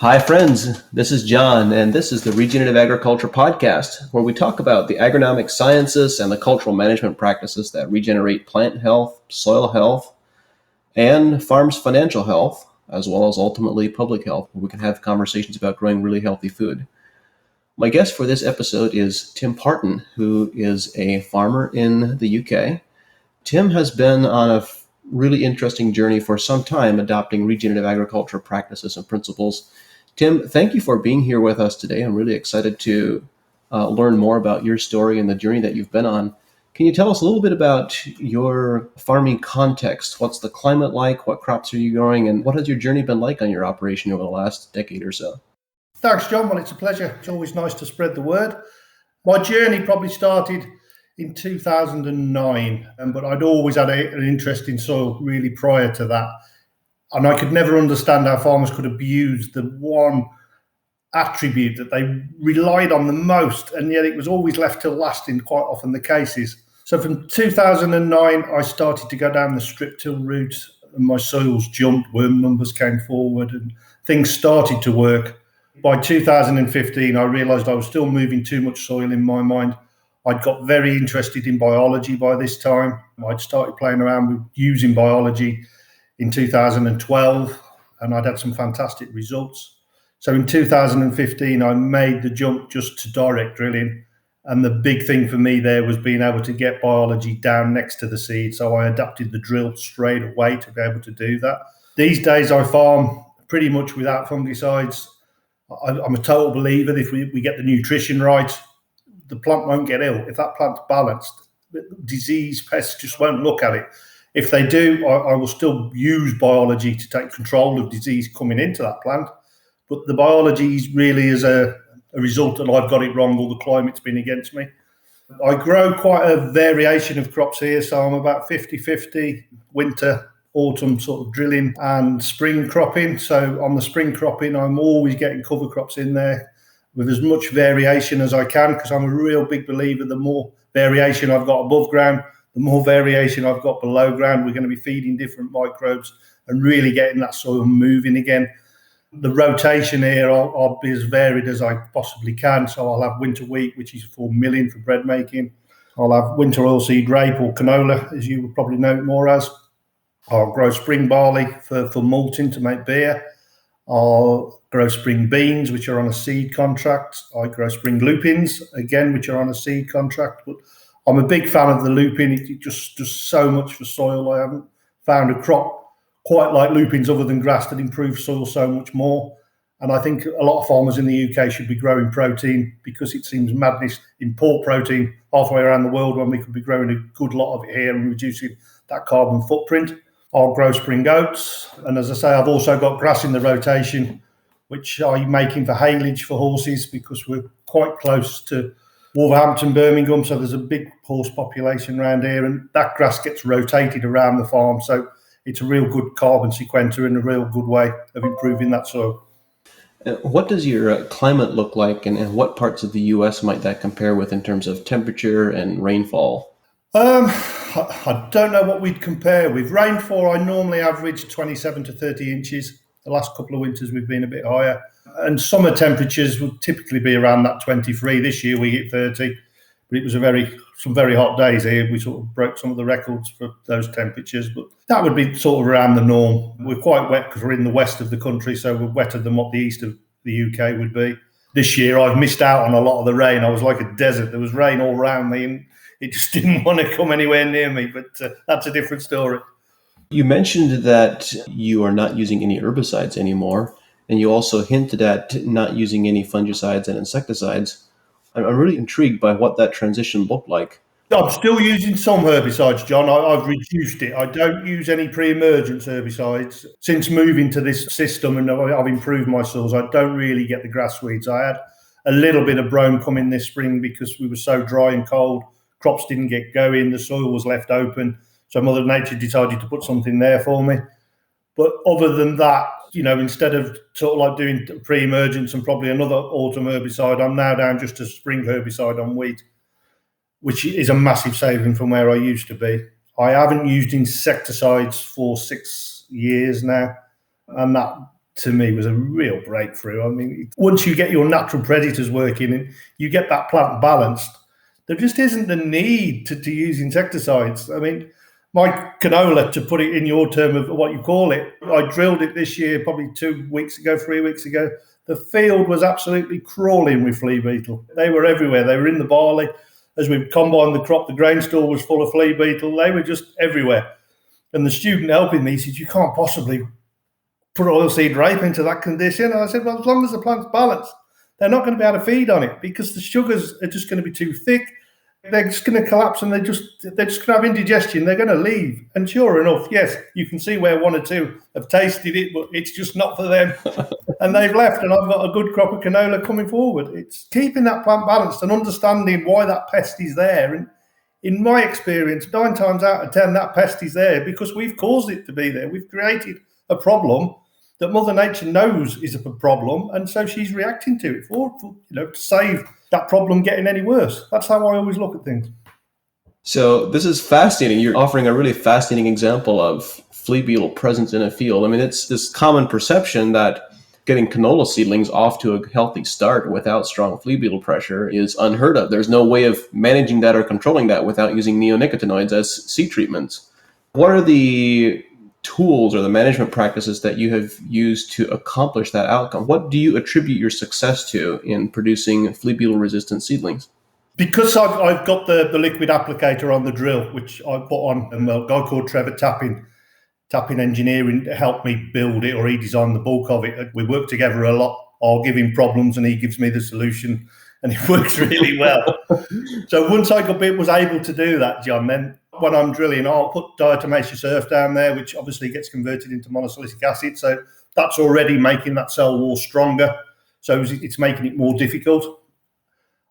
Hi, friends. This is John, and this is the Regenerative Agriculture Podcast, where we talk about the agronomic sciences and the cultural management practices that regenerate plant health, soil health, and farms' financial health, as well as ultimately public health, where we can have conversations about growing really healthy food. My guest for this episode is Tim Parton, who is a farmer in the UK. Tim has been on a really interesting journey for some time adopting regenerative agriculture practices and principles. Tim, thank you for being here with us today. I'm really excited to learn more about your story and the journey that you've been on. Can you tell us a little bit about your farming context? What's the climate like? What crops are you growing? And what has your journey been like on your operation over the last decade or so? Thanks, John. Well, it's a pleasure. It's always nice to spread the word. My journey probably started in 2009, but I'd always had an interest in soil really prior to that. And I could never understand how farmers could abuse the one attribute that they relied on the most, and yet it was always left till last in quite often the cases. So from 2009, I started to go down the strip till route, and my soils jumped, worm numbers came forward, and things started to work. By 2015, I realised I was still moving too much soil in my mind. I'd got very interested in biology by this time. I'd started playing around with using biology in 2012, and I'd had some fantastic results. So in 2015, I made the jump just to direct drilling. And the big thing for me there was being able to get biology down next to the seed. So I adapted the drill straight away to be able to do that. These days, I farm pretty much without fungicides. I'm a total believer that if we get the nutrition right, the plant won't get ill. If that plant's balanced, disease, pests just won't look at it. If they do, I will still use biology to take control of disease coming into that plant. But the biology really is a result that I've got it wrong or the climate's been against me. I grow quite a variation of crops here, so I'm about 50-50 winter, autumn sort of drilling and spring cropping. So on the spring cropping, I'm always getting cover crops in there with as much variation as I can, because I'm a real big believer the more variation I've got above ground, the more variation I've got below ground. We're going to be feeding different microbes and really getting that soil moving again. The rotation here, I'll be as varied as I possibly can. So I'll have winter wheat, which is for milling, for bread making. I'll have winter oilseed rape or canola, as you would probably know it more as. I'll grow spring barley for malting to make beer. I'll grow spring beans, which are on a seed contract. I grow spring lupins, again, which are on a seed contract. But I'm a big fan of the lupin. It just does so much for soil. I haven't found a crop quite like lupins other than grass that improves soil so much more. And I think a lot of farmers in the UK should be growing protein, because it seems madness import protein halfway around the world when we could be growing a good lot of it here and reducing that carbon footprint. I'll grow spring oats. And as I say, I've also got grass in the rotation, which I'm making for haylage for horses, because we're quite close to Wolverhampton, Birmingham, so there's a big horse population around here, and that grass gets rotated around the farm. So it's a real good carbon sequenter and a real good way of improving that soil. What does your climate look like, and what parts of the US might that compare with in terms of temperature and rainfall? I don't know what we'd compare with. Rainfall, I normally average 27 to 30 inches. The last couple of winters we've been a bit higher. And summer temperatures would typically be around that 23. This year we hit 30. But it was some very hot days here. We sort of broke some of the records for those temperatures, but that would be sort of around the norm. We're quite wet because we're in the west of the country, so we're wetter than what the east of the UK would be. This year I've missed out on a lot of the rain. I was like a desert. There was rain all around me and it just didn't want to come anywhere near me, but that's a different story. You mentioned that you are not using any herbicides anymore, and you also hinted at not using any fungicides and insecticides. I'm really intrigued by what that transition looked like. I'm still using some herbicides, John. I've reduced it. I don't use any pre-emergence herbicides. Since moving to this system and I've improved my soils, I don't really get the grass weeds. I had a little bit of brome coming this spring because we were so dry and cold. Crops didn't get going. The soil was left open. So Mother Nature decided to put something there for me. But other than that, instead of sort of like doing pre-emergence and probably another autumn herbicide, I'm now down just to spring herbicide on wheat, which is a massive saving from where I used to be. I haven't used insecticides for 6 years now, and that to me was a real breakthrough. I mean, once you get your natural predators working and you get that plant balanced, there just isn't the need to use insecticides. I mean, my canola, to put it in your term of what you call it, I drilled it this year, probably 3 weeks ago. The field was absolutely crawling with flea beetle. They were everywhere. They were in the barley. As we combined the crop, the grain store was full of flea beetle. They were just everywhere. And the student helping me said, you can't possibly put oilseed rape into that condition. And I said, well, as long as the plant's balanced, they're not going to be able to feed on it because the sugars are just going to be too thick. They're just going to collapse and they're just going to have indigestion. They're going to leave. And sure enough, yes, you can see where 1 or 2 have tasted it, but it's just not for them. And they've left, and I've got a good crop of canola coming forward. It's keeping that plant balanced and understanding why that pest is there. And in my experience, 9 times out of 10, that pest is there because we've caused it to be there. We've created a problem that Mother Nature knows is a problem, and so she's reacting to it to save that problem getting any worse. That's how I always look at things. So this is fascinating. You're offering a really fascinating example of flea beetle presence in a field. I mean, it's this common perception that getting canola seedlings off to a healthy start without strong flea beetle pressure is unheard of. There's no way of managing that or controlling that without using neonicotinoids as seed treatments. What are the tools or the management practices that you have used to accomplish that outcome? What do you attribute your success to in producing flea beetle resistant seedlings? Because I've got the liquid applicator on the drill, which I put on, and a guy called Trevor Tappin Engineering helped me build it, or he designed the bulk of it. We work together a lot. I'll give him problems and he gives me the solution, and it works really well. So once I was able to do that, John, then when I'm drilling, I'll put diatomaceous earth down there, which obviously gets converted into monosilicic acid. So that's already making that cell wall stronger. So it's making it more difficult.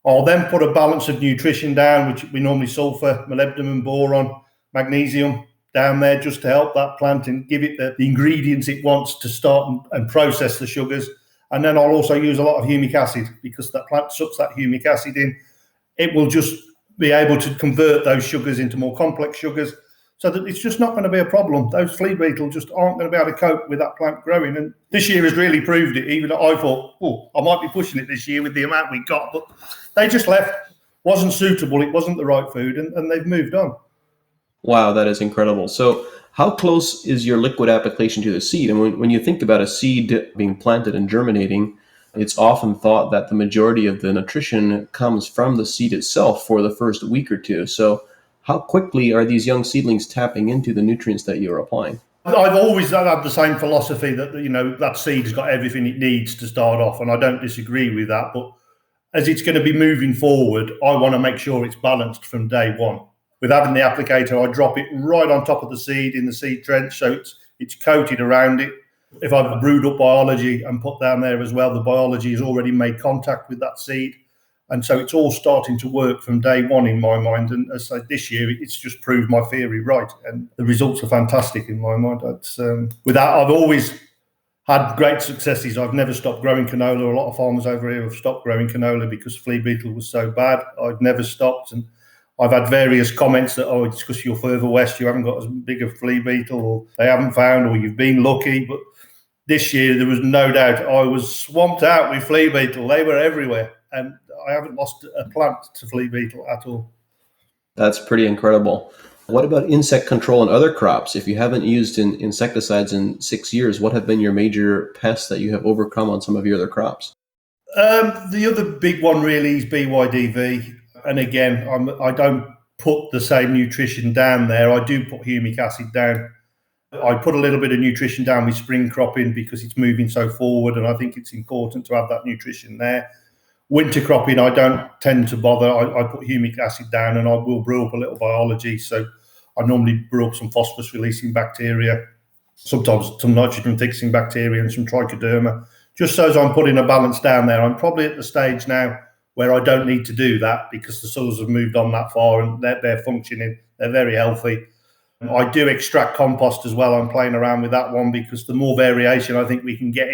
I'll then put a balance of nutrition down, which we normally sulfur, molybdenum, boron, magnesium down there just to help that plant and give it the ingredients it wants to start and process the sugars. And then I'll also use a lot of humic acid because that plant sucks that humic acid in. It will just be able to convert those sugars into more complex sugars so that it's just not going to be a problem. Those flea beetles just aren't going to be able to cope with that plant growing. And this year has really proved it, even though I thought, I might be pushing it this year with the amount we got, but they just left. Wasn't suitable. It wasn't the right food, and they've moved on. Wow, that is incredible. So how close is your liquid application to the seed? And when you think about a seed being planted and germinating, it's often thought that the majority of the nutrition comes from the seed itself for the first week or two. So how quickly are these young seedlings tapping into the nutrients that you're applying? I've always had the same philosophy that, that seed's got everything it needs to start off, and I don't disagree with that. But as it's going to be moving forward, I want to make sure it's balanced from day one. With having the applicator, I drop it right on top of the seed in the seed trench, so it's coated around it. If I've brewed up biology and put down there as well, the biology has already made contact with that seed. And so it's all starting to work from day one in my mind. And as I said, this year, it's just proved my theory right. And the results are fantastic in my mind. With that, I've always had great successes. I've never stopped growing canola. A lot of farmers over here have stopped growing canola because flea beetle was so bad. I've never stopped. And I've had various comments that, it's because you're further west, you haven't got as big a flea beetle, or they haven't found, or you've been lucky. But this year, there was no doubt I was swamped out with flea beetle. They were everywhere. And I haven't lost a plant to flea beetle at all. That's pretty incredible. What about insect control in other crops? If you haven't used insecticides in 6 years, what have been your major pests that you have overcome on some of your other crops? The other big one really is BYDV. And again, I don't put the same nutrition down there. I do put humic acid down. I put a little bit of nutrition down with spring cropping because it's moving so forward, and I think it's important to have that nutrition there. Winter cropping, I don't tend to bother. I put humic acid down, and I will brew up a little biology. So I normally brew up some phosphorus-releasing bacteria, sometimes some nitrogen-fixing bacteria and some trichoderma, just so as I'm putting a balance down there. I'm probably at the stage now where I don't need to do that because the soils have moved on that far and they're functioning. They're very healthy. I do extract compost as well. I'm playing around with that one because the more variation I think we can get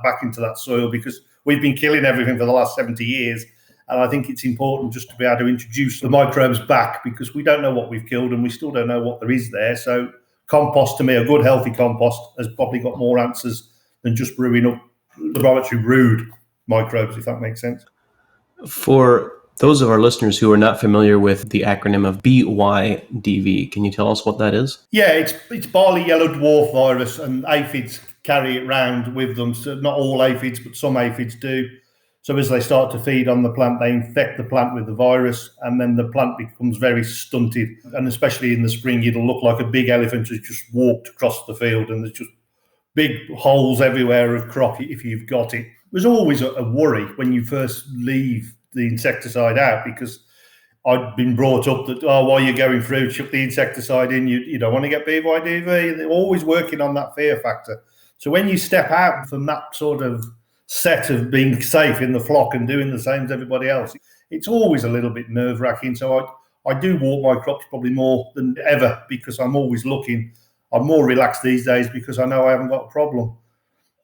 back into that soil, because we've been killing everything for the last 70 years. And I think it's important just to be able to introduce the microbes back because we don't know what we've killed and we still don't know what there is there. So compost, to me, a good healthy compost has probably got more answers than just brewing up laboratory brewed microbes, if that makes sense. For those of our listeners who are not familiar with the acronym of BYDV, can you tell us what that is? Yeah, it's Barley Yellow Dwarf Virus, and aphids carry it round with them. So not all aphids, but some aphids do. So as they start to feed on the plant, they infect the plant with the virus, and then the plant becomes very stunted. And especially in the spring, it'll look like a big elephant has just walked across the field, and there's just big holes everywhere of crop if you've got it. There's always a worry when you first leave the insecticide out, because I'd been brought up that, while you're going through, chuck the insecticide in, you don't want to get BYDV. They're always working on that fear factor. So when you step out from that sort of set of being safe in the flock and doing the same as everybody else, it's always a little bit nerve-wracking. So I do walk my crops probably more than ever, because I'm always looking. I'm more relaxed these days because I know I haven't got a problem.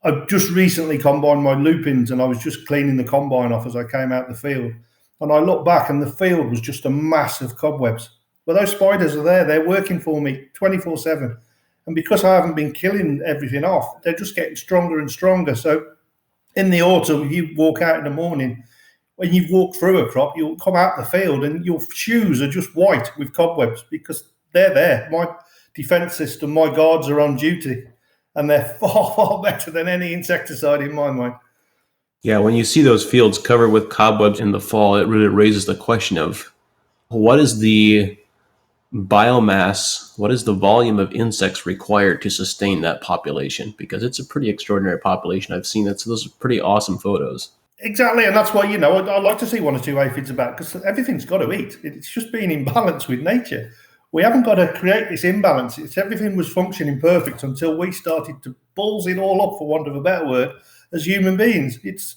I've just recently combined my lupins, and I was just cleaning the combine off as I came out the field. And I looked back, and the field was just a mass of cobwebs. But those spiders are there. They're working for me 24/7. And because I haven't been killing everything off, they're just getting stronger and stronger. So in the autumn, you walk out in the morning, when you've walked through a crop, you'll come out the field and your shoes are just white with cobwebs, because they're there. My defense system, my guards are on duty, and they're far, far better than any insecticide in my mind. Yeah, when you see those fields covered with cobwebs in the fall, it really raises the question of what is the biomass, what is the volume of insects required to sustain that population? Because it's a pretty extraordinary population. I've seen it. So those are pretty awesome photos. Exactly, and that's why, I'd like to see one or two aphids about, because everything's got to eat. It's just being in balance with nature. We haven't got to create this imbalance. Everything was functioning perfect until we started to balls it all up, for want of a better word, as human beings. It's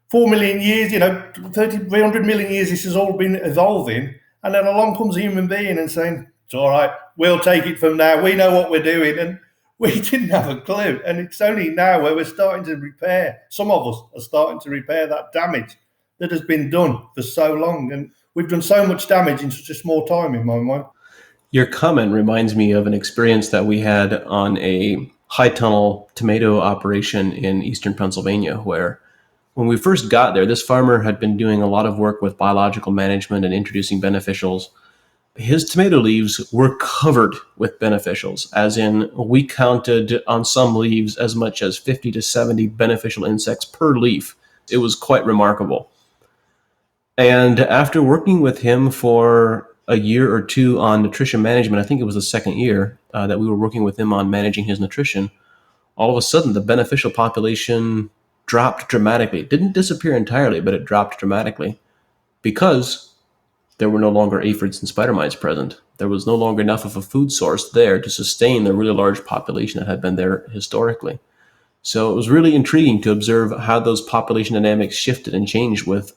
4 million years, 300 million years, this has all been evolving. And then along comes a human being and saying, it's all right, we'll take it from now. We know what we're doing. And we didn't have a clue. And it's only now where we're starting to repair. Some of us are starting to repair that damage that has been done for so long. And we've done so much damage in such a small time, in my mind. Your comment reminds me of an experience that we had on a high tunnel tomato operation in eastern Pennsylvania, where when we first got there, this farmer had been doing a lot of work with biological management and introducing beneficials. His tomato leaves were covered with beneficials, as in we counted on some leaves as much as 50 to 70 beneficial insects per leaf. It was quite remarkable. And after working with him for a year or two on nutrition management, I think it was the second year that we were working with him on managing his nutrition, all of a sudden the beneficial population dropped dramatically. It didn't disappear entirely, but it dropped dramatically because there were no longer aphids and spider mites present. There was no longer enough of a food source there to sustain the really large population that had been there historically. So it was really intriguing to observe how those population dynamics shifted and changed with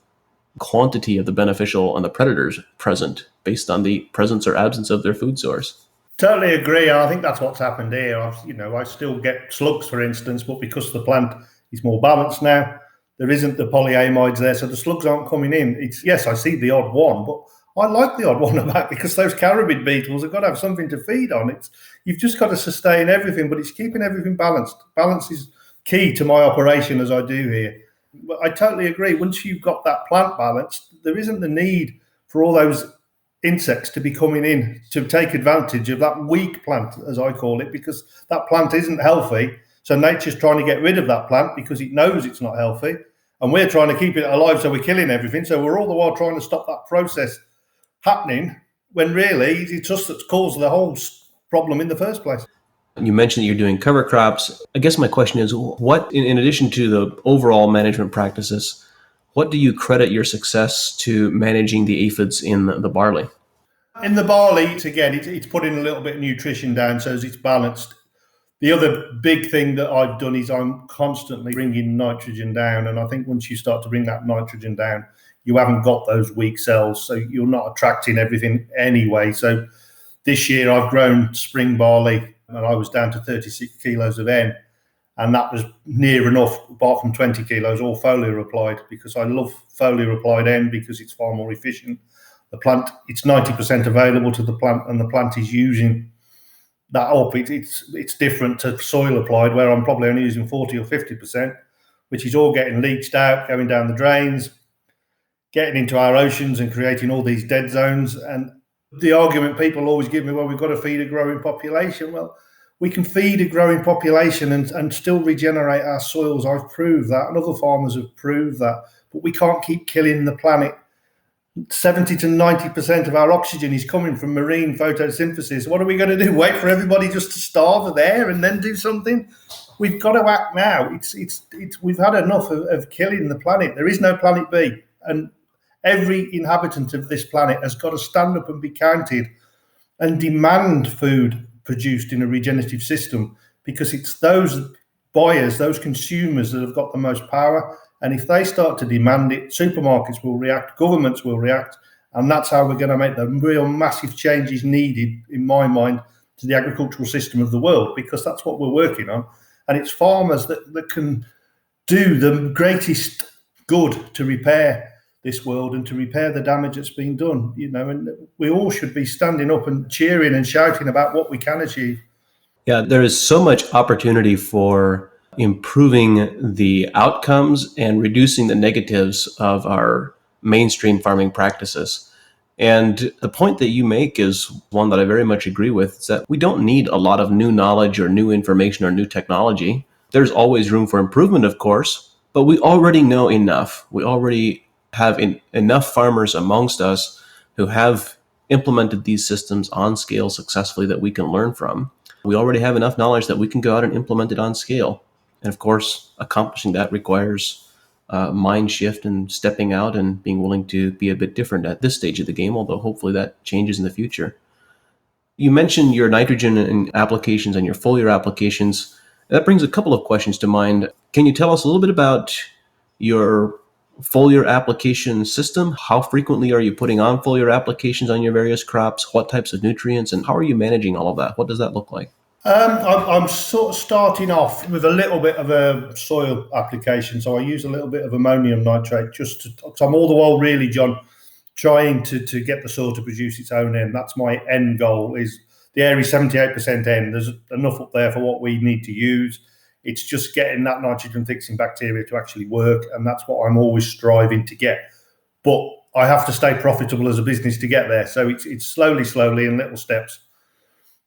quantity of the beneficial and the predators present based on the presence or absence of their food source. Totally agree. I think that's what's happened here. I still get slugs, for instance, but because the plant is more balanced now, there isn't the polyamides there, so the slugs aren't coming in. Yes, I see the odd one, but I like the odd one about, because those carabid beetles have got to have something to feed on. You've just got to sustain everything, but it's keeping everything balanced. Balance is key to my operation, as I do here. But I totally agree. Once you've got that plant balanced, there isn't the need for all those insects to be coming in to take advantage of that weak plant, as I call it, because that plant isn't healthy. So nature's trying to get rid of that plant because it knows it's not healthy. And we're trying to keep it alive, so we're killing everything. So we're all the while trying to stop that process happening, when really it's us that's caused the whole problem in the first place. You mentioned that you're doing cover crops. I guess my question is, what, in addition to the overall management practices, what do you credit your success to managing the aphids in the barley? In the barley, it's putting a little bit of nutrition down so as it's balanced. The other big thing that I've done is I'm constantly bringing nitrogen down. And I think once you start to bring that nitrogen down, you haven't got those weak cells. So you're not attracting everything anyway. So this year I've grown spring barley and I was down to 36 kilos of N. And that was near enough, apart from 20 kilos, all foliar applied, because I love foliar applied N because it's far more efficient. The plant, it's 90% available to the plant, and the plant is using that up, it's different to soil applied, where I'm probably only using 40 or 50%, which is all getting leached out, going down the drains, getting into our oceans and creating all these dead zones. And the argument people always give me, well, we've got to feed a growing population. Well, we can feed a growing population and still regenerate our soils. I've proved that, and other farmers have proved that. But we can't keep killing the planet. 70 to 90% of our oxygen is coming from marine photosynthesis. What are we going to do? Wait for everybody just to starve there and then do something? We've got to act now. We've had enough of killing the planet. There is no planet B. And every inhabitant of this planet has got to stand up and be counted and demand food produced in a regenerative system, because it's those buyers, those consumers that have got the most power. And if they start to demand it, supermarkets will react, governments will react, and that's how we're going to make the real massive changes needed, in my mind, to the agricultural system of the world, because that's what we're working on. And it's farmers that can do the greatest good to repair this world and to repair the damage that's been done, and we all should be standing up and cheering and shouting about what we can achieve. Yeah, there is so much opportunity for improving the outcomes and reducing the negatives of our mainstream farming practices. And the point that you make is one that I very much agree with, is that we don't need a lot of new knowledge or new information or new technology. There's always room for improvement, of course, but we already know enough. We already have enough farmers amongst us who have implemented these systems on scale successfully that we can learn from. We already have enough knowledge that we can go out and implement it on scale. And of course, accomplishing that requires mind shift and stepping out and being willing to be a bit different at this stage of the game, although hopefully that changes in the future. You mentioned your nitrogen applications and your foliar applications. That brings a couple of questions to mind. Can you tell us a little bit about your foliar application system? How frequently are you putting on foliar applications on your various crops? What types of nutrients, and how are you managing all of that? What does that look like? I'm sort of starting off with a little bit of a soil application. So I use a little bit of ammonium nitrate so I'm all the while really, John, trying to get the soil to produce its own N. That's my end goal. Is the area 78% N. There's enough up there for what we need to use. It's just getting that nitrogen fixing bacteria to actually work, and that's what I'm always striving to get. But I have to stay profitable as a business to get there. So it's slowly in little steps.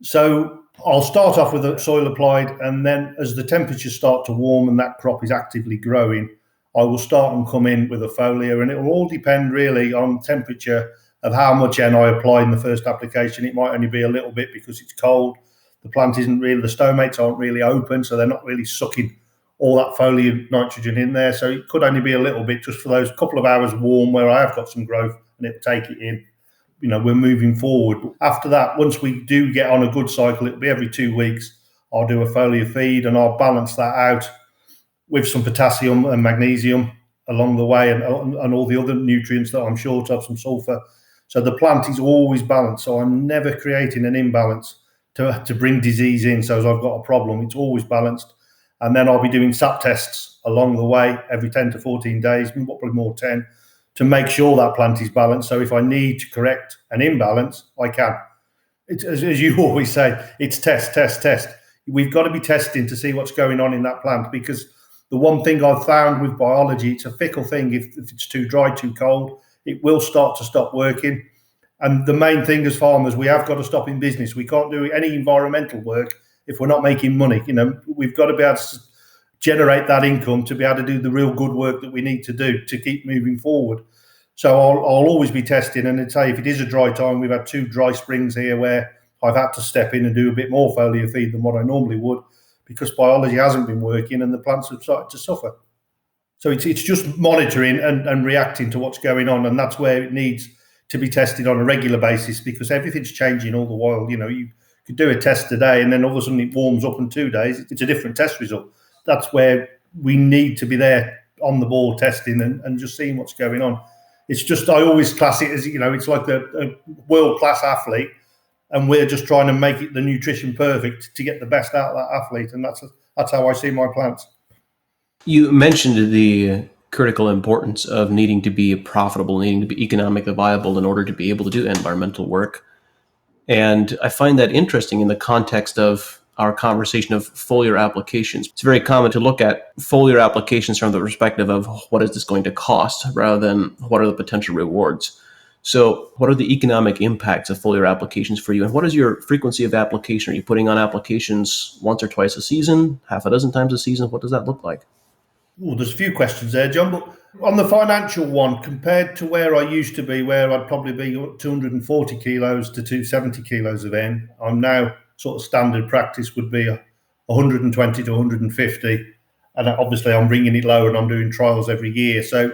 So I'll start off with the soil applied, and then as the temperatures start to warm and that crop is actively growing, I will start and come in with a foliar, and it will all depend really on temperature of how much N I apply in the first application. It might only be a little bit because it's cold. The plant isn't really, the stomates aren't really open, so they're not really sucking all that foliar nitrogen in there. So it could only be a little bit just for those couple of hours warm where I have got some growth, and it'll take it in. We're moving forward. After that, once we do get on a good cycle, it'll be every 2 weeks. I'll do a foliar feed, and I'll balance that out with some potassium and magnesium along the way, and all the other nutrients that I'm short of, some sulfur. So the plant is always balanced. So I'm never creating an imbalance to bring disease in. So as I've got a problem, it's always balanced. And then I'll be doing sap tests along the way every 10 to 14 days, probably more 10, to make sure that plant is balanced. So if I need to correct an imbalance, I can. It's, as you always say, it's test. We've got to be testing to see what's going on in that plant, because the one thing I've found with biology, it's a fickle thing. If it's too dry, too cold, it will start to stop working. And the main thing as farmers, we have got to stop in business. We can't do any environmental work if we're not making money. We've got to be able to generate that income to be able to do the real good work that we need to do to keep moving forward. So I'll always be testing, and I'd say if it is a dry time, we've had 2 dry springs here where I've had to step in and do a bit more foliar feed than what I normally would, because biology hasn't been working and the plants have started to suffer. So it's just monitoring and reacting to what's going on, and that's where it needs to be tested on a regular basis, because everything's changing all the while. You could do a test today and then all of a sudden it warms up in 2 days. It's a different test result. That's where we need to be there on the ball testing and just seeing what's going on. It's just, I always class it as, it's like a world-class athlete, and we're just trying to make it the nutrition perfect to get the best out of that athlete. And that's how I see my plants. You mentioned the critical importance of needing to be profitable, needing to be economically viable in order to be able to do environmental work. And I find that interesting in the context of our conversation of foliar applications. It's very common to look at foliar applications from the perspective of what is this going to cost rather than what are the potential rewards. So what are the economic impacts of foliar applications for you? And what is your frequency of application? Are you putting on applications once or twice a season, half a dozen times a season? What does that look like? Well, there's a few questions there, John, but on the financial one, compared to where I used to be, where I'd probably be 240 kilos to 270 kilos of N, I'm now sort of standard practice would be 120 to 150. And obviously I'm bringing it lower and I'm doing trials every year. So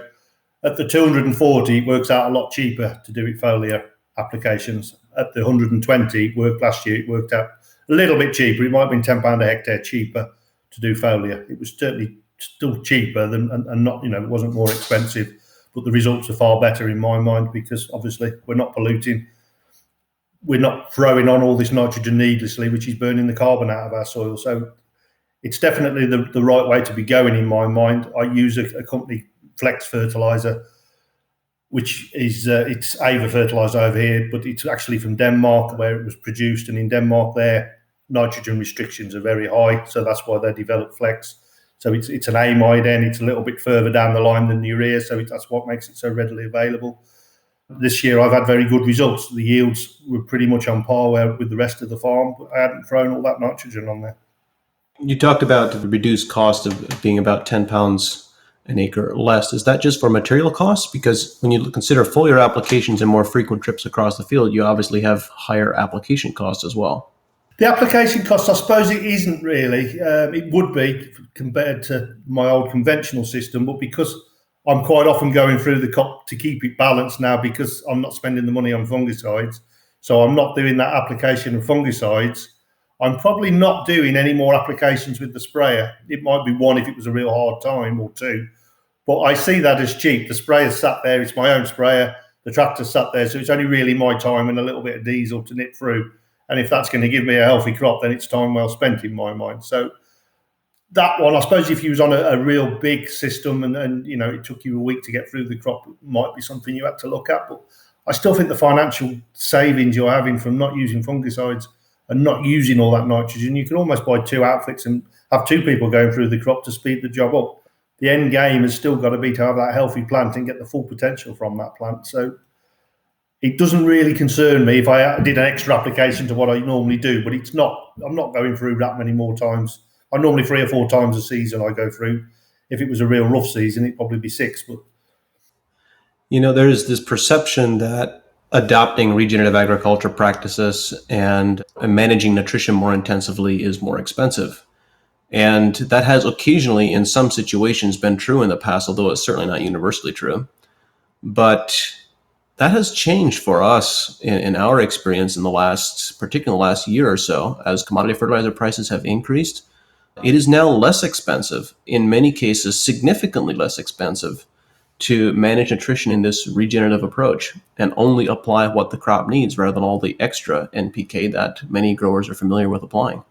at the 240, it works out a lot cheaper to do it foliar applications. At the 120, it worked last year, it worked out a little bit cheaper. It might have been £10 a hectare cheaper to do foliar. It was certainly still cheaper than, and not, it wasn't more expensive, but the results are far better in my mind because obviously we're not polluting. We're not throwing on all this nitrogen needlessly, which is burning the carbon out of our soil. So it's definitely the right way to be going in my mind. I use a company, Flex Fertilizer, which is it's Ava fertilizer over here, but it's actually from Denmark where it was produced. And in Denmark, their nitrogen restrictions are very high. So that's why they developed Flex. So it's an amide N. It's a little bit further down the line than urea. So that's what makes it so readily available. This year, I've had very good results. The yields were pretty much on par with the rest of the farm, but I hadn't thrown all that nitrogen on there. You talked about the reduced cost of being about 10 pounds an acre or less. Is that just for material costs? Because when you consider foliar applications and more frequent trips across the field, you obviously have higher application costs as well. The application cost, I suppose it isn't really. It would be compared to my old conventional system, but because I'm quite often going through the crop to keep it balanced now because I'm not spending the money on fungicides, so I'm not doing that application of fungicides. I'm probably not doing any more applications with the sprayer. It might be one if it was a real hard time or two, but I see that as cheap. The sprayer's sat there, it's my own sprayer, the tractor's sat there, so it's only really my time and a little bit of diesel to nip through. And if that's going to give me a healthy crop, then it's time well spent in my mind. So that one, I suppose if you was on a real big system and it took you a week to get through the crop, it might be something you had to look at. But I still think the financial savings you're having from not using fungicides and not using all that nitrogen, you can almost buy two outfits and have two people going through the crop to speed the job up. The end game has still got to be to have that healthy plant and get the full potential from that plant. So it doesn't really concern me if I did an extra application to what I normally do, but I'm not going through that many more times. I normally 3 or 4 times a season I go through. If it was a real rough season, it'd probably be 6. But there's this perception that adopting regenerative agriculture practices and managing nutrition more intensively is more expensive. And that has occasionally, in some situations, been true in the past, although it's certainly not universally true. But that has changed for us in our experience particularly in the last year or so, as commodity fertilizer prices have increased. It is now less expensive, in many cases, significantly less expensive to manage nutrition in this regenerative approach and only apply what the crop needs rather than all the extra NPK that many growers are familiar with applying.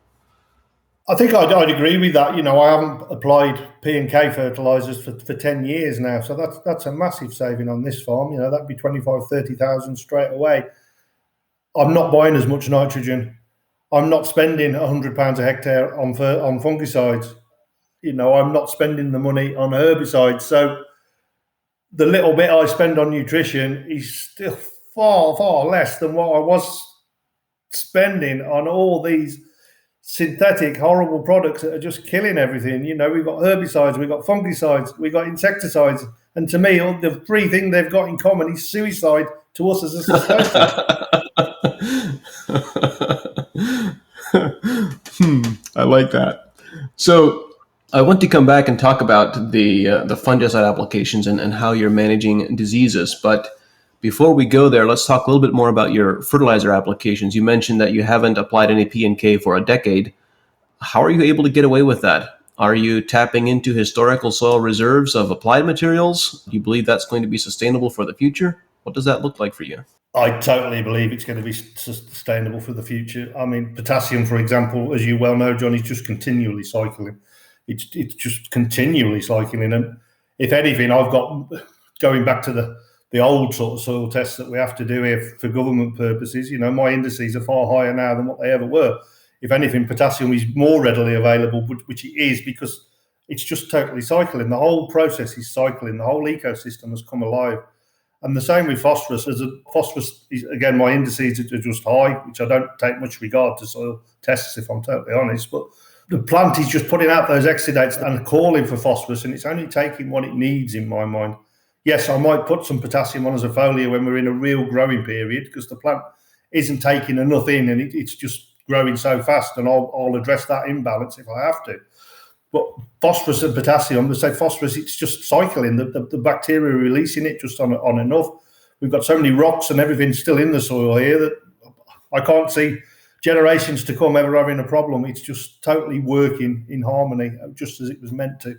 I think I'd agree with that. I haven't applied P&K fertilizers for 10 years now. So that's a massive saving on this farm. That'd be 25, 30,000 straight away. I'm not buying as much nitrogen. I'm not spending £100 a hectare on fungicides. I'm not spending the money on herbicides. So the little bit I spend on nutrition is still far, far less than what I was spending on all these synthetic, horrible products that are just killing everything. We've got herbicides, we've got fungicides, we've got insecticides. And to me, the 3 things they've got in common is suicide to us as a society. I like that. So I want to come back and talk about the fungicide applications and how you're managing diseases. But before we go there, let's talk a little bit more about your fertilizer applications. You mentioned that you haven't applied any P&K for a decade. How are you able to get away with that? Are you tapping into historical soil reserves of applied materials? Do you believe that's going to be sustainable for the future? What does that look like for you? I totally believe it's going to be sustainable for the future. I mean, potassium, for example, as you well know, John, is just continually cycling. It's just continually cycling. And if anything, I've got, going back to the the old sort of soil tests that we have to do here for government purposes. My indices are far higher now than what they ever were. If anything, potassium is more readily available, which it is, because it's just totally cycling. The whole process is cycling. The whole ecosystem has come alive. And the same with phosphorus. Phosphorus is, again, my indices are just high, which I don't take much regard to soil tests, if I'm totally honest. But the plant is just putting out those exudates and calling for phosphorus, and it's only taking what it needs, in my mind. Yes, I might put some potassium on as a foliar when we're in a real growing period, because the plant isn't taking enough in, and it's just growing so fast, and I'll address that imbalance if I have to. But phosphorus and potassium, let's say phosphorus, it's just cycling. The bacteria are releasing it just on enough. We've got so many rocks and everything still in the soil here that I can't see generations to come ever having a problem. It's just totally working in harmony, just as it was meant to.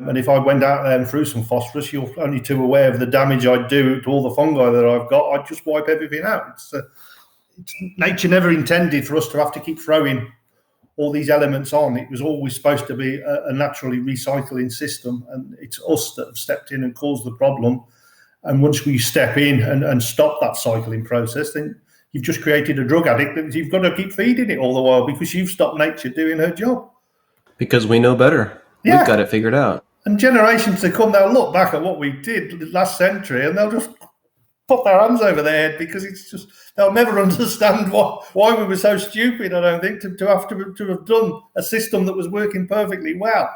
And if I went out there and threw some phosphorus, you're only too aware of the damage I'd do to all the fungi that I've got. I'd just wipe everything out. It's nature never intended for us to have to keep throwing all these elements on. It was always supposed to be a naturally recycling system, and it's us that have stepped in and caused the problem. And once we step in and stop that cycling process, then you've just created a drug addict that you've got to keep feeding it all the while, because you've stopped nature doing her job. Because we know better. Yeah. We've got it figured out. And generations to come, they'll look back at what we did last century and they'll just put their hands over their head, because it's just, they'll never understand why we were so stupid, I don't think, to have done a system that was working perfectly well.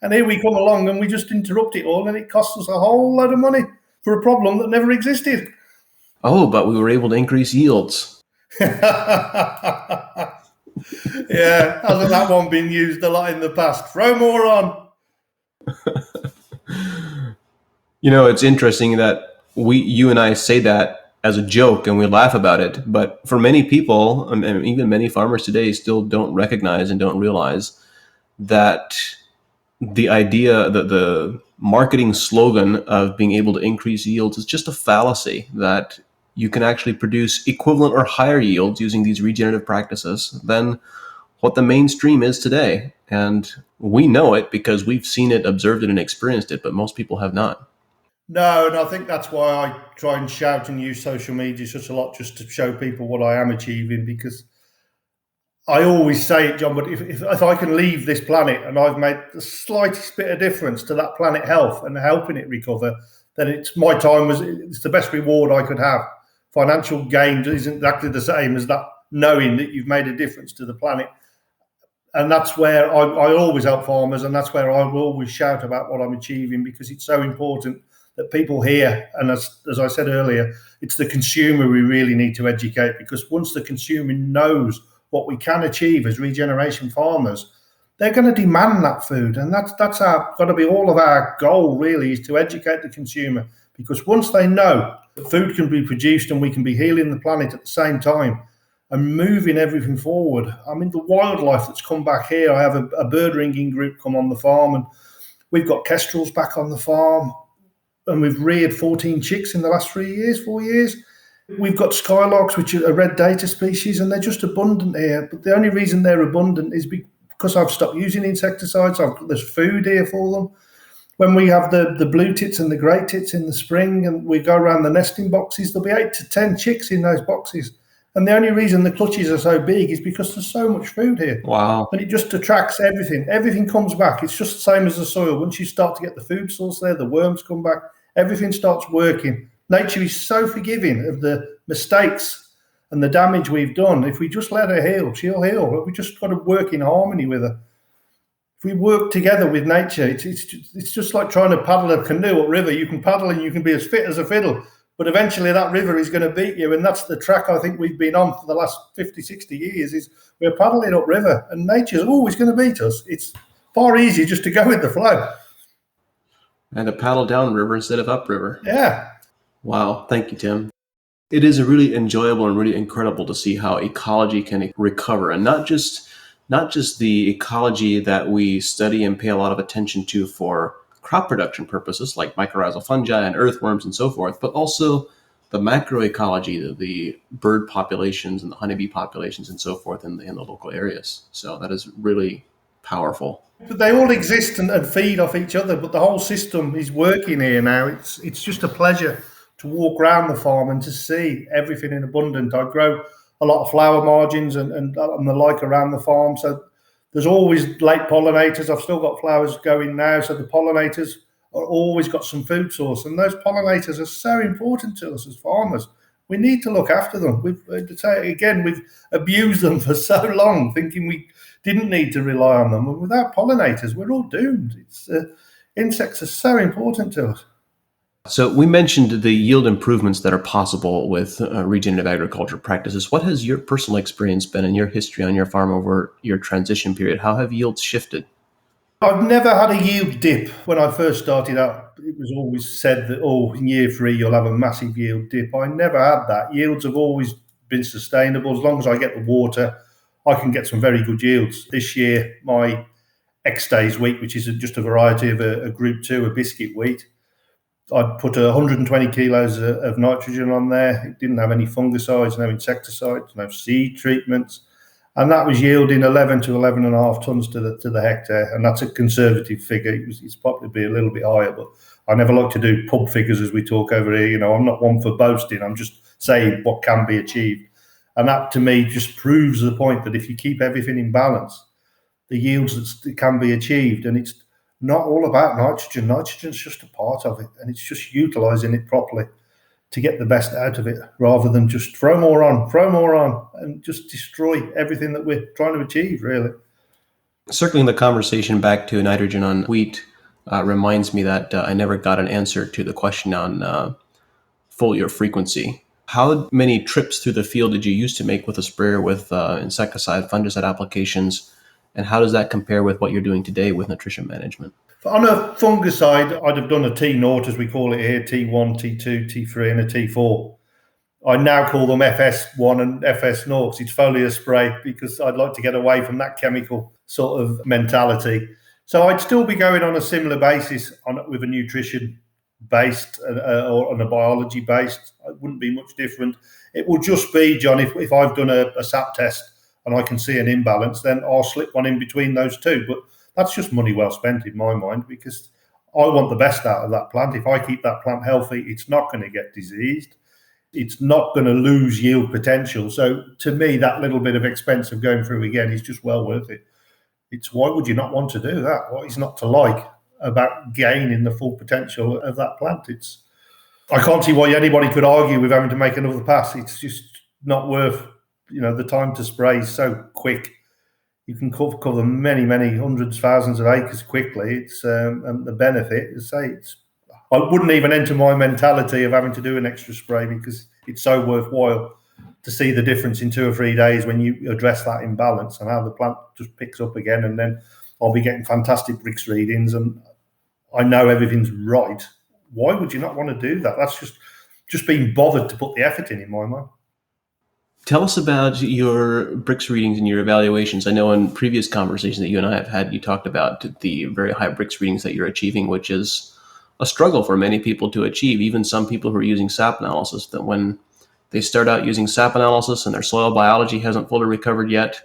And here we come along and we just interrupt it all, and it costs us a whole load of money for a problem that never existed. Oh, but we were able to increase yields. Yeah, hasn't that one been used a lot in the past? Throw more on. It's interesting that you and I say that as a joke and we laugh about it, but for many people, and even many farmers today, still don't recognize and don't realize that the idea, that the marketing slogan of being able to increase yields is just a fallacy, that you can actually produce equivalent or higher yields using these regenerative practices than what the mainstream is today. And we know it because we've seen it, observed it, and experienced it, but most people have not. No, and I think that's why I try and shout and use social media such a lot, just to show people what I am achieving, because I always say it, John, but if I can leave this planet and I've made the slightest bit of difference to that planet health and helping it recover, then it's my time. It's the best reward I could have. Financial gain isn't exactly the same as that, knowing that you've made a difference to the planet. And that's where I always help farmers, and that's where I will always shout about what I'm achieving, because it's so important that people hear. And as I said earlier, it's the consumer we really need to educate, because once the consumer knows what we can achieve as regeneration farmers, they're going to demand that food. And that's got to be all of our goal, really, is to educate the consumer, because once they know that food can be produced and we can be healing the planet at the same time and moving everything forward. I mean, the wildlife that's come back here, I have a bird ringing group come on the farm, and we've got kestrels back on the farm, and we've reared 14 chicks in the last 4 years. We've got skylarks, which are a red data species, and they're just abundant here. But the only reason they're abundant is because I've stopped using insecticides. There's food here for them. When we have the blue tits and the grey tits in the spring, and we go around the nesting boxes, there'll be 8 to 10 chicks in those boxes. And the only reason the clutches are so big is because there's so much food here. Wow. And it just attracts everything. Everything comes back. It's just the same as the soil. Once you start to get the food source there, the worms come back, everything starts working. Nature is so forgiving of the mistakes and the damage we've done. If we just let her heal, she'll heal. But we just got to work in harmony with her. If we work together with nature, it's just like trying to paddle a canoe up river. You can paddle and you can be as fit as a fiddle, but eventually that river is going to beat you. And that's the track I think we've been on for the last 50, 60 years, is we're paddling up river, and nature's always going to beat us. It's far easier just to go with the flow. And to paddle down river instead of upriver. Yeah. Wow. Thank you, Tim. It is really enjoyable and really incredible to see how ecology can recover, and not just the ecology that we study and pay a lot of attention to for crop production purposes, like mycorrhizal fungi and earthworms and so forth, but also the macroecology, the bird populations and the honeybee populations and so forth in the local areas. So that is really powerful. But they all exist and feed off each other, but the whole system is working here now. It's just a pleasure to walk around the farm and to see everything in abundance. I grow a lot of flower margins and the like around the farm. So there's always late pollinators. I've still got flowers going now. So the pollinators are always got some food source. And those pollinators are so important to us as farmers. We need to look after them. We've abused them for so long, thinking we didn't need to rely on them. And without pollinators, we're all doomed. Insects are so important to us. So we mentioned the yield improvements that are possible with regenerative agriculture practices. What has your personal experience been in your history on your farm over your transition period? How have yields shifted? I've never had a yield dip. When I first started out, it was always said that, in year 3, you'll have a massive yield dip. I never had that. Yields have always been sustainable. As long as I get the water, I can get some very good yields. This year, my X-Days wheat, which is just a variety of a Group 2, a biscuit wheat, I'd put 120 kilos of nitrogen on there. It didn't have any fungicides, no insecticides, no seed treatments. And that was yielding 11 to 11.5 tons to the hectare. And that's a conservative figure. It's probably a little bit higher, but I never like to do pub figures as we talk over here. I'm not one for boasting. I'm just saying what can be achieved. And that to me just proves the point that if you keep everything in balance, the yields that can be achieved. And it's not all about nitrogen. Nitrogen's just a part of it. And it's just utilising it properly to get the best out of it, rather than just throw more on, and just destroy everything that we're trying to achieve, really. Circling the conversation back to nitrogen on wheat reminds me that I never got an answer to the question on foliar frequency. How many trips through the field did you used to make with a sprayer with insecticide, fungicide applications, and how does that compare with what you're doing today with nutrition management? On a fungicide, I'd have done a T0, as we call it here, T1, T2, T3, and a T4. I now call them FS1 and FS0 because it's foliar spray, because I'd like to get away from that chemical sort of mentality. So I'd still be going on a similar basis with a nutrition-based or on a biology-based. It wouldn't be much different. It will just be, John, if I've done a SAP test and I can see an imbalance, then I'll slip one in between those two. But that's just money well spent in my mind, because I want the best out of that plant. If I keep that plant healthy, it's not going to get diseased. It's not going to lose yield potential. So to me, that little bit of expense of going through again is just well worth it. It's why would you not want to do that? What is not to like about gaining the full potential of that plant? I can't see why anybody could argue with having to make another pass. It's just not worth, the time to spray is so quick. You can cover many, many hundreds, thousands of acres quickly. It's and the benefit is, I wouldn't even enter my mentality of having to do an extra spray, because it's so worthwhile to see the difference in 2 or 3 days when you address that imbalance and how the plant just picks up again. And then I'll be getting fantastic Brix readings and I know everything's right. Why would you not want to do that? That's just being bothered to put the effort in my mind. Tell us about your Brix readings and your evaluations. I know in previous conversations that you and I have had, you talked about the very high Brix readings that you're achieving, which is a struggle for many people to achieve. Even some people who are using SAP analysis, that when they start out using SAP analysis and their soil biology hasn't fully recovered yet,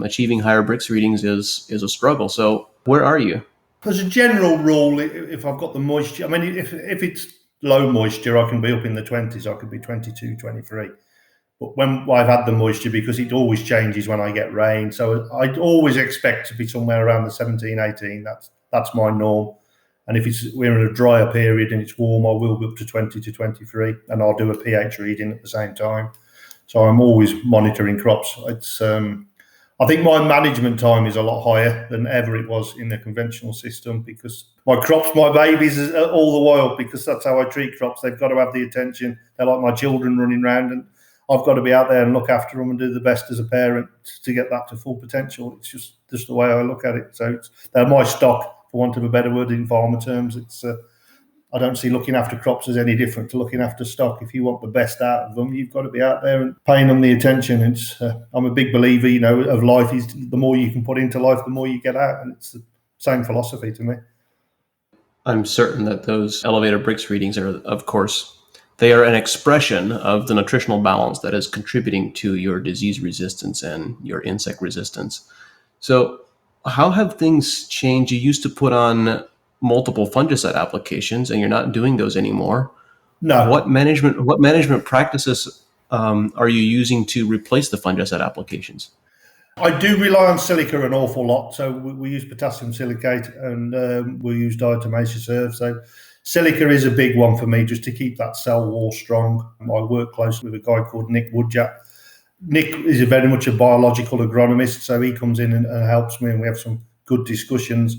achieving higher Brix readings is a struggle. So where are you? As a general rule, if I've got the moisture, if it's low moisture, I can be up in the 20s. I could be 22, 23. But when I've had the moisture, because it always changes when I get rain, so I'd always expect to be somewhere around the 17, 18. That's my norm. And if we're in a drier period and it's warm, I will be up to 20 to 23, and I'll do a pH reading at the same time. So I'm always monitoring crops. I think my management time is a lot higher than ever it was in the conventional system, because my crops, my babies, all the while, because that's how I treat crops. They've got to have the attention. They're like my children running around, and I've got to be out there and look after them and do the best as a parent to get that to full potential. It's just the way I look at it. So they're my stock, for want of a better word, in farmer terms. I don't see looking after crops as any different to looking after stock. If you want the best out of them, you've got to be out there and paying them the attention. I'm a big believer, of life. Is the more you can put into life, the more you get out, and it's the same philosophy to me. I'm certain that those elevated Brix readings are, of course, they are an expression of the nutritional balance that is contributing to your disease resistance and your insect resistance. So how have things changed? You used to put on multiple fungicide applications and you're not doing those anymore. No, What management practices are you using to replace the fungicide applications? I do rely on silica an awful lot. So we use potassium silicate and we use diatomaceous earth. So silica is a big one for me, just to keep that cell wall strong. I work closely with a guy called Nick Woodjack. Nick is very much a biological agronomist, so he comes in and helps me, and we have some good discussions.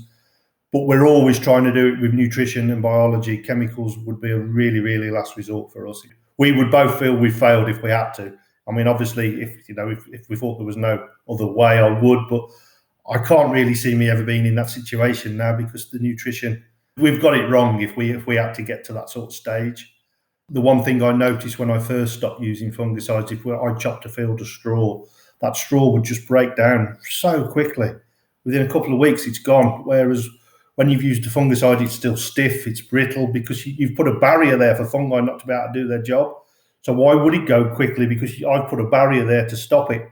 But we're always trying to do it with nutrition and biology. Chemicals would be a really, really last resort for us. We would both feel we failed if we had to. I mean, obviously, if we thought there was no other way, I would. But I can't really see me ever being in that situation now, because the nutrition, we've got it wrong if we had to get to that sort of stage. The one thing I noticed when I first stopped using fungicides, if I chopped a field of straw, that straw would just break down so quickly. Within a couple of weeks, it's gone. Whereas when you've used a fungicide, it's still stiff, it's brittle, because you've put a barrier there for fungi not to be able to do their job. So why would it go quickly? Because I've put a barrier there to stop it.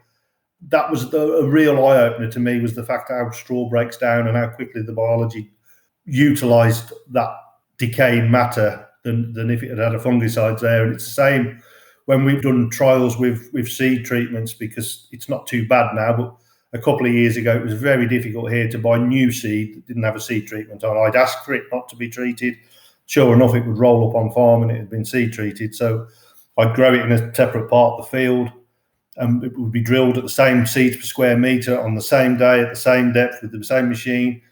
That was a real eye opener to me, was the fact how straw breaks down and how quickly the biology utilised that decaying matter than if it had a fungicides there. And it's the same when we've done trials with seed treatments, because it's not too bad now, but a couple of years ago, it was very difficult here to buy new seed that didn't have a seed treatment on. I'd ask for it not to be treated. Sure enough, it would roll up on farm and it had been seed treated. So I'd grow it in a separate part of the field, and it would be drilled at the same seeds per square metre on the same day at the same depth with the same machine.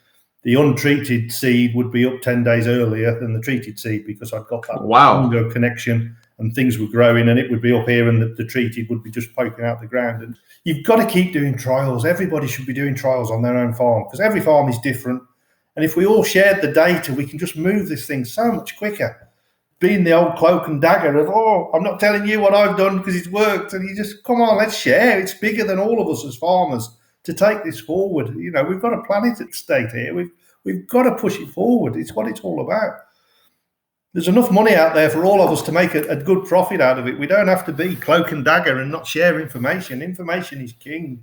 The untreated seed would be up 10 days earlier than the treated seed, because I'd got that Wow. connection, and things were growing, and it would be up here and the treated would be just poking out the ground. And you've got to keep doing trials. Everybody should be doing trials on their own farm, because every farm is different. And if we all shared the data, we can just move this thing so much quicker. Being the old cloak and dagger of, oh, I'm not telling you what I've done because it's worked. And you just, come on, let's share. It's bigger than all of us as farmers to take this forward. We've got a planet at stake here. We've got to push it forward. It's what it's all about. There's enough money out there for all of us to make a good profit out of it. We don't have to be cloak and dagger and not share information. Information is king.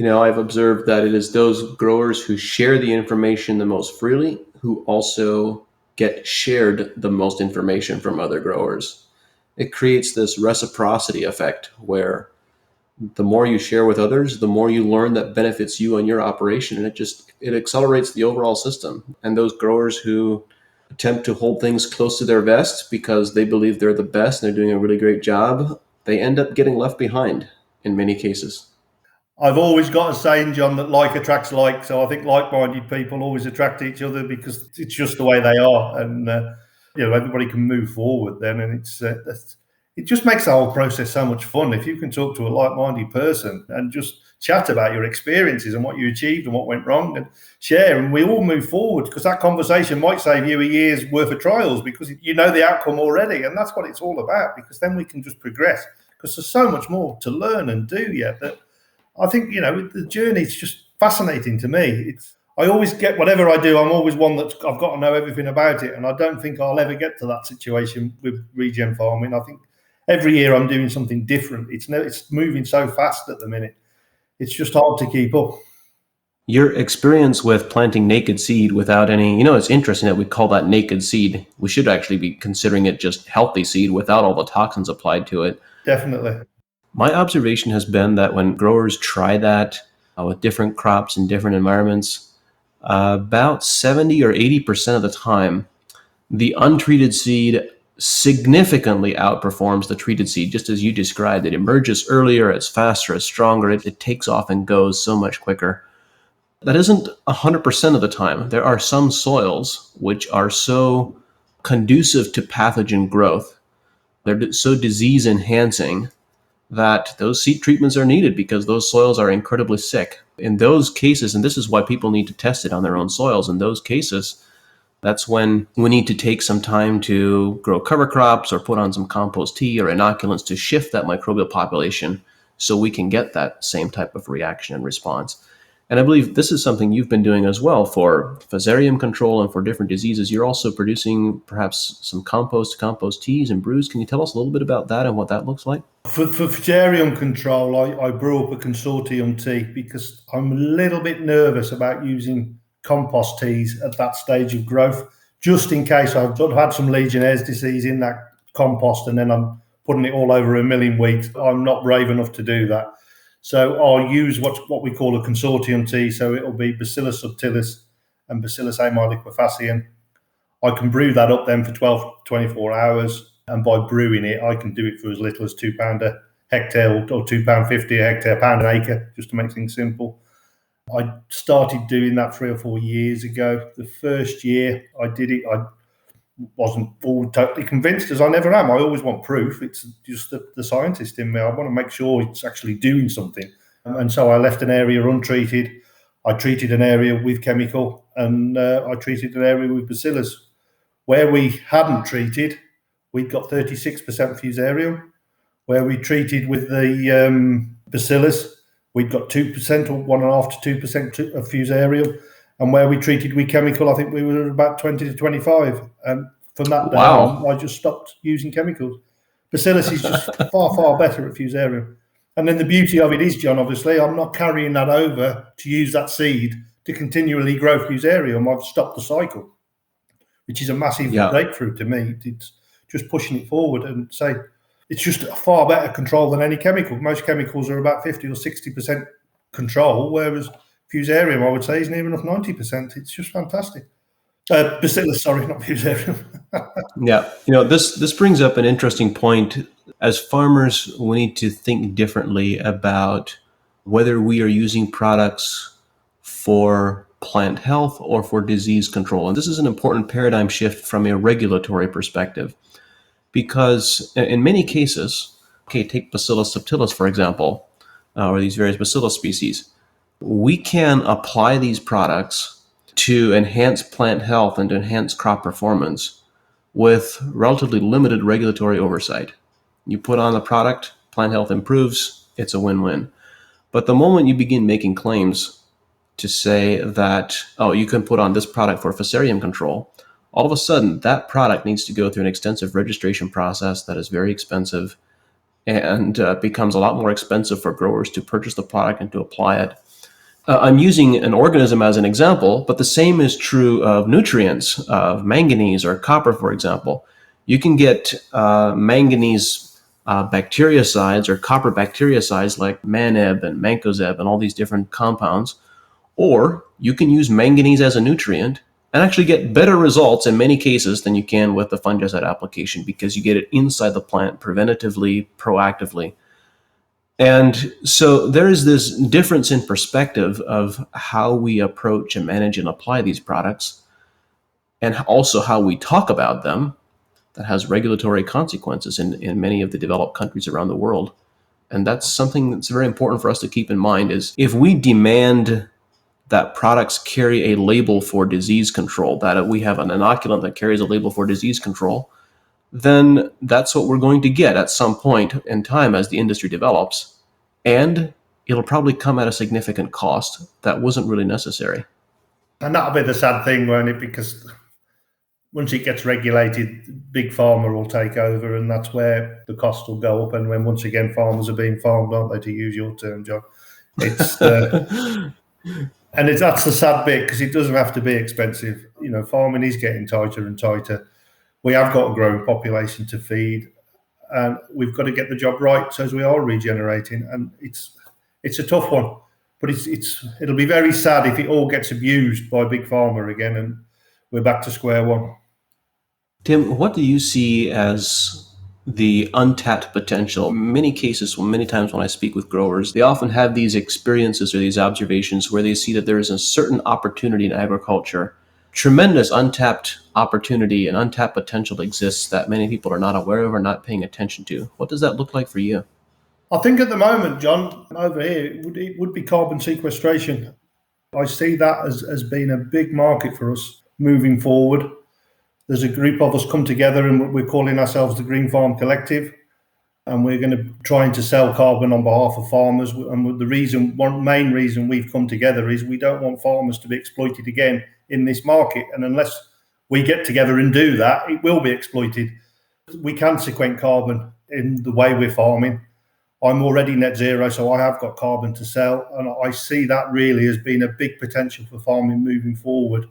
I've observed that it is those growers who share the information the most freely who also get shared the most information from other growers. It creates this reciprocity effect where the more you share with others, the more you learn that benefits you and your operation, and it accelerates the overall system. And those growers who attempt to hold things close to their vest because they believe they're the best and they're doing a really great job, they end up getting left behind in many cases. I've always got a saying, John, that like attracts like. So I think like-minded people always attract each other, because it's just the way they are, and everybody can move forward then, and it just makes the whole process so much fun if you can talk to a like-minded person and just chat about your experiences and what you achieved and what went wrong, and share, and we all move forward, because that conversation might save you a year's worth of trials, because you know the outcome already, and that's what it's all about, because then we can just progress, because there's so much more to learn and do yet that I think, the journey is just fascinating to me. I always get, whatever I do, I'm always one that I've got to know everything about it. And I don't think I'll ever get to that situation with regen farming. I think every year I'm doing something different. It's moving so fast at the minute. It's just hard to keep up. Your experience with planting naked seed without any, it's interesting that we call that naked seed. We should actually be considering it just healthy seed without all the toxins applied to it. Definitely. My observation has been that when growers try that with different crops in different environments, about 70 or 80% of the time, the untreated seed significantly outperforms the treated seed, just as you described. It emerges earlier, it's faster, it's stronger, it takes off and goes so much quicker. That isn't 100% of the time. There are some soils which are so conducive to pathogen growth, they're so disease enhancing, that those seed treatments are needed because those soils are incredibly sick. In those cases, and this is why people need to test it on their own soils, in those cases, that's when we need to take some time to grow cover crops or put on some compost tea or inoculants to shift that microbial population so we can get that same type of reaction and response. And I believe this is something you've been doing as well for fusarium control and for different diseases. You're also producing perhaps some compost teas and brews. Can you tell us a little bit about that and what that looks like? For fusarium control, I brew up a consortium tea, because I'm a little bit nervous about using compost teas at that stage of growth, just in case I've had some Legionnaire's disease in that compost and then I'm putting it all over a milling wheat. I'm not brave enough to do that. So I'll use what we call a consortium tea. So it'll be Bacillus subtilis and Bacillus amyliquefascium. I can brew that up then for 12, 24 hours. And by brewing it, I can do it for as little as £2 a hectare or £2.50 a hectare, £1 an acre, just to make things simple. I started doing that 3 or 4 years ago. The first year I did it, I wasn't all totally convinced, as I never am. I always want proof. It's just the scientist in me. I want to make sure it's actually doing something. And so I left an area untreated. I treated an area with chemical, and I treated an area with bacillus. Where we hadn't treated, we'd got 36% fusarium. Where we treated with the bacillus, we'd got 2% or 1.5 to 2% of fusarium. And where we treated with chemical, I think we were about 20 to 25. And from that day on, I just stopped using chemicals. Bacillus is just far, far better at fusarium. And then the beauty of it is, John, obviously, I'm not carrying that over to use that seed to continually grow fusarium. I've stopped the cycle, which is a massive breakthrough to me. It's just pushing it forward and say it's just a far better control than any chemical. Most chemicals are about 50 or 60% control, whereas fusarium, I would say, is near enough 90%. It's just fantastic. Bacillus, sorry, not fusarium. Yeah, this brings up an interesting point. As farmers, we need to think differently about whether we are using products for plant health or for disease control. And this is an important paradigm shift from a regulatory perspective, because in many cases, take Bacillus subtilis, for example, or these various bacillus species, we can apply these products to enhance plant health and to enhance crop performance with relatively limited regulatory oversight. You put on the product, plant health improves, it's a win-win. But the moment you begin making claims to say that, you can put on this product for fusarium control, all of a sudden that product needs to go through an extensive registration process that is very expensive and becomes a lot more expensive for growers to purchase the product and to apply it. I'm using an organism as an example, but the same is true of nutrients, of manganese or copper, for example. You can get manganese bactericides or copper bactericides like Maneb and Mancozeb and all these different compounds, or you can use manganese as a nutrient and actually get better results in many cases than you can with the fungicide application, because you get it inside the plant preventatively, proactively. And so there is this difference in perspective of how we approach and manage and apply these products, and also how we talk about them, that has regulatory consequences in many of the developed countries around the world. And that's something that's very important for us to keep in mind, is if we demand that products carry a label for disease control, that we have an inoculant that carries a label for disease control, then that's what we're going to get at some point in time as the industry develops. And it'll probably come at a significant cost that wasn't really necessary. And that'll be the sad thing, won't it? Because once it gets regulated, big pharma will take over, and that's where the cost will go up. And when, once again, farmers are being farmed, aren't they, to use your term, John? It's that's the sad bit, because it doesn't have to be expensive. Farming is getting tighter and tighter. We have got a growing population to feed, and we've got to get the job right so as we are regenerating. And it's a tough one, but it'll be very sad if it all gets abused by big pharma again and we're back to square one. Tim, what do you see as the untapped potential? Many times when I speak with growers, they often have these experiences or these observations where they see that there is a certain opportunity in agriculture. Tremendous untapped opportunity and untapped potential exists that many people are not aware of or not paying attention to. What does that look like for you? I think at the moment, John, over here, it would be carbon sequestration. I see that as being a big market for us moving forward. There's a group of us come together and we're calling ourselves the Green Farm Collective, and we're going to try to sell carbon on behalf of farmers. And one main reason we've come together is we don't want farmers to be exploited again in this market. And unless we get together and do that, it will be exploited. We can sequence carbon in the way we're farming. I'm already net zero, so I have got carbon to sell. And I see that really as being a big potential for farming moving forward,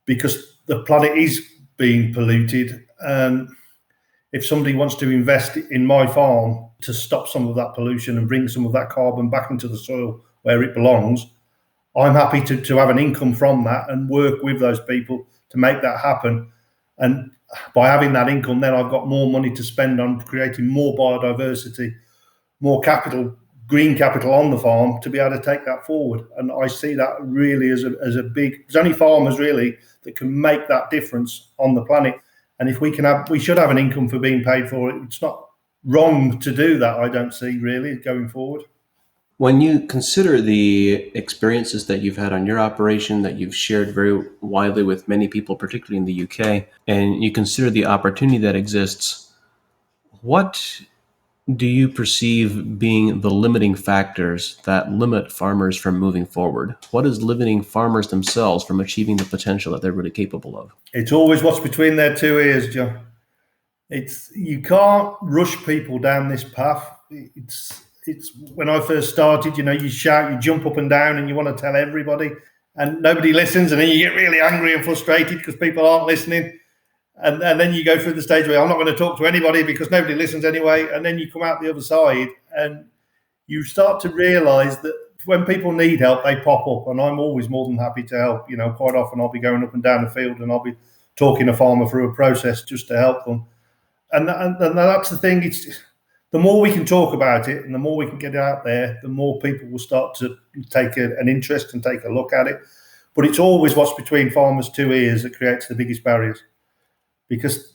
because the planet is being polluted. And if somebody wants to invest in my farm to stop some of that pollution and bring some of that carbon back into the soil where it belongs, I'm happy to have an income from that and work with those people to make that happen. And by having that income, then I've got more money to spend on creating more biodiversity, more capital, green capital on the farm to be able to take that forward. And I see that really as a big, there's only farmers really that can make that difference on the planet. And if we should have an income for being paid for it. It's not wrong to do that, I don't see really going forward. When you consider the experiences that you've had on your operation that you've shared very widely with many people, particularly in the UK, and you consider the opportunity that exists, what do you perceive being the limiting factors that limit farmers from moving forward? What is limiting farmers themselves from achieving the potential that they're really capable of? It's always what's between their two ears, John. You can't rush people down this path. It's when I first started, you shout, you jump up and down, and you want to tell everybody, and nobody listens, and then you get really angry and frustrated because people aren't listening. And then you go through the stage where I'm not going to talk to anybody because nobody listens anyway. And then you come out the other side and you start to realize that when people need help, they pop up. And I'm always more than happy to help. Quite often I'll be going up and down the field and I'll be talking a farmer through a process just to help them. And that's the thing. It's the more we can talk about it and the more we can get it out there, the more people will start to take an interest and take a look at it. But it's always what's between farmers' two ears that creates the biggest barriers. Because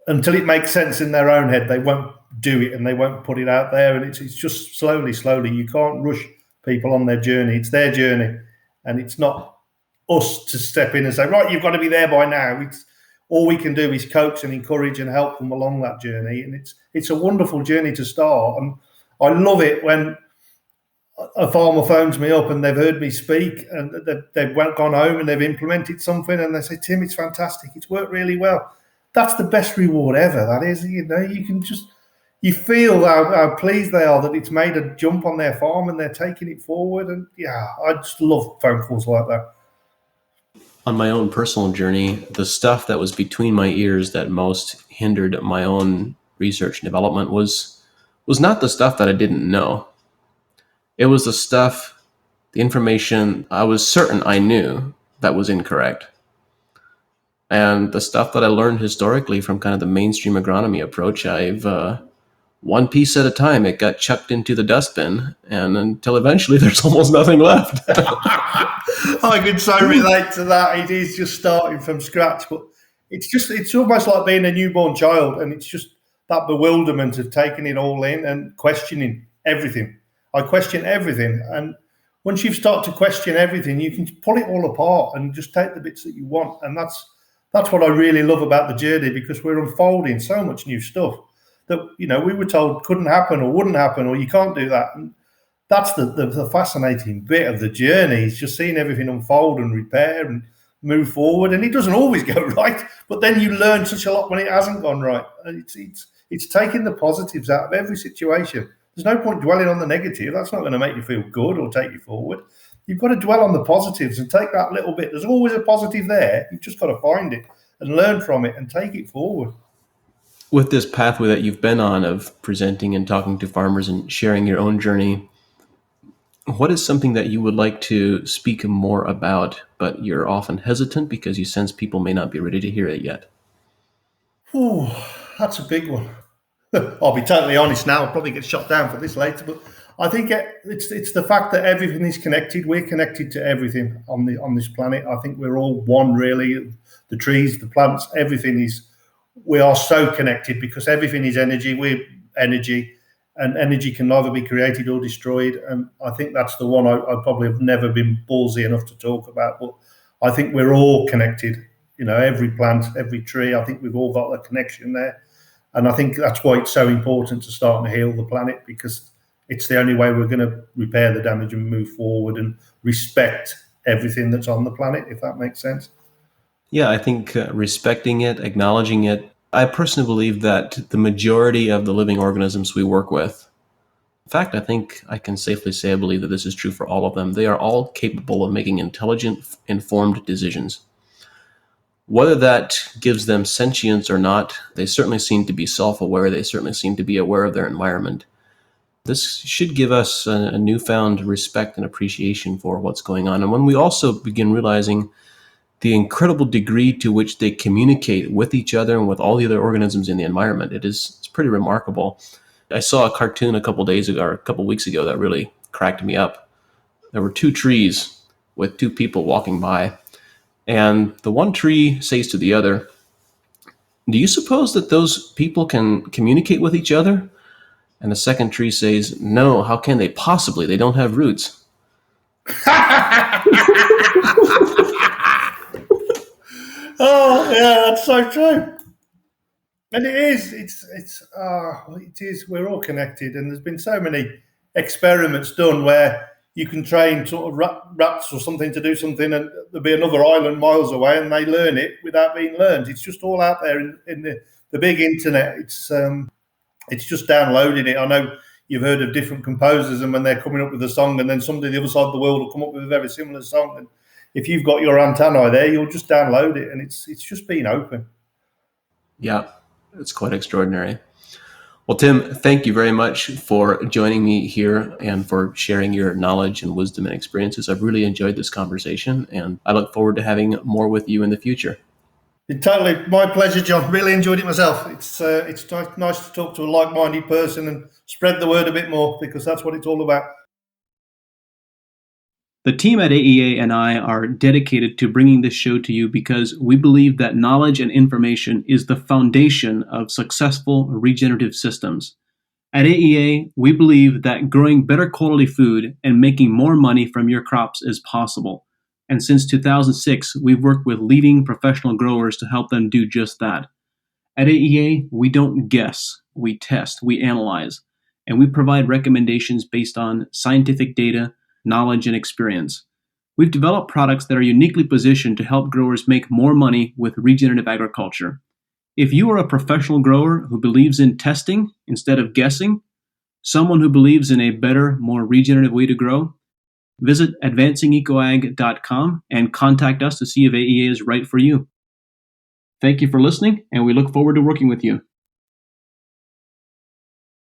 until it makes sense in their own head, they won't do it and they won't put it out there. And it's just slowly. You can't rush people on their journey. It's their journey. And it's not us to step in and say, right, you've got to be there by now. It's all we can do is coax and encourage and help them along that journey. And it's a wonderful journey to start. And I love it when a farmer phones me up and they've heard me speak and they've gone home and they've implemented something and they say, Tim, it's fantastic. It's worked really well. That's the best reward ever. That is, you feel how pleased they are that it's made a jump on their farm and they're taking it forward. And yeah, I just love phone calls like that. On my own personal journey, the stuff that was between my ears that most hindered my own research and development was not the stuff that I didn't know. It was the information I was certain I knew that was incorrect. And the stuff that I learned historically from kind of the mainstream agronomy approach, I've one piece at a time, it got chucked into the dustbin, and until eventually there's almost nothing left. I can so relate to that. It is just starting from scratch, but it's almost like being a newborn child, and it's just that bewilderment of taking it all in and questioning everything. I question everything. And once you've started to question everything, you can pull it all apart and just take the bits that you want. And that's what I really love about the journey, because we're unfolding so much new stuff that, we were told couldn't happen or wouldn't happen or you can't do that. And that's the fascinating bit of the journey, is just seeing everything unfold and repair and move forward. And it doesn't always go right, but then you learn such a lot when it hasn't gone right. And it's taking the positives out of every situation. There's no point dwelling on the negative. That's not going to make you feel good or take you forward. You've got to dwell on the positives and take that little bit. There's always a positive there. You've just got to find it and learn from it and take it forward. With this pathway that you've been on of presenting and talking to farmers and sharing your own journey, what is something that you would like to speak more about, but you're often hesitant because you sense people may not be ready to hear it yet? Ooh, that's a big one. I'll be totally honest now. I'll probably get shot down for this later, but I think it's the fact that everything is connected. We're connected to everything on this planet. I think we're all one, really. The trees, the plants, everything is. We are so connected because everything is energy. We're energy, and energy can neither be created or destroyed. And I think that's the one I probably have never been ballsy enough to talk about. But I think we're all connected. Every plant, every tree. I think we've all got a connection there. And I think that's why it's so important to start and heal the planet, because it's the only way we're going to repair the damage and move forward and respect everything that's on the planet, if that makes sense. Yeah, I think respecting it, acknowledging it. I personally believe that the majority of the living organisms we work with, in fact, I think I can safely say I believe that this is true for all of them, they are all capable of making intelligent, informed decisions. Whether that gives them sentience or not, they certainly seem to be self-aware. They certainly seem to be aware of their environment. This should give us a newfound respect and appreciation for what's going on. And when we also begin realizing the incredible degree to which they communicate with each other and with all the other organisms in the environment, it's pretty remarkable. I saw a cartoon a couple weeks ago that really cracked me up. There were two trees with two people walking by, and the one tree says to the other, "Do you suppose that those people can communicate with each other?" And the second tree says, "No, how can they possibly? They don't have roots." Oh, yeah, that's so true. And it is. It is. We're all connected, and there's been so many experiments done where you can train sort of rats or something to do something, and there'll be another island miles away, and they learn it without being learned. It's just all out there in the big internet. It's just downloading it. I know you've heard of different composers, and when they're coming up with a song, and then somebody the other side of the world will come up with a very similar song. And if you've got your antennae there, you'll just download it, and it's just being open. Yeah, it's quite extraordinary. Well, Tim, thank you very much for joining me here and for sharing your knowledge and wisdom and experiences. I've really enjoyed this conversation, and I look forward to having more with you in the future. Totally, my pleasure, John. Really enjoyed it myself. It's nice to talk to a like-minded person and spread the word a bit more, because that's what it's all about. The team at AEA and I are dedicated to bringing this show to you because we believe that knowledge and information is the foundation of successful regenerative systems. At AEA, we believe that growing better quality food and making more money from your crops is possible. And since 2006, we've worked with leading professional growers to help them do just that. At AEA, we don't guess, we test, we analyze, and we provide recommendations based on scientific data, knowledge, and experience. We've developed products that are uniquely positioned to help growers make more money with regenerative agriculture. If you are a professional grower who believes in testing instead of guessing, someone who believes in a better, more regenerative way to grow, visit advancingecoag.com and contact us to see if AEA is right for you. Thank you for listening, and we look forward to working with you.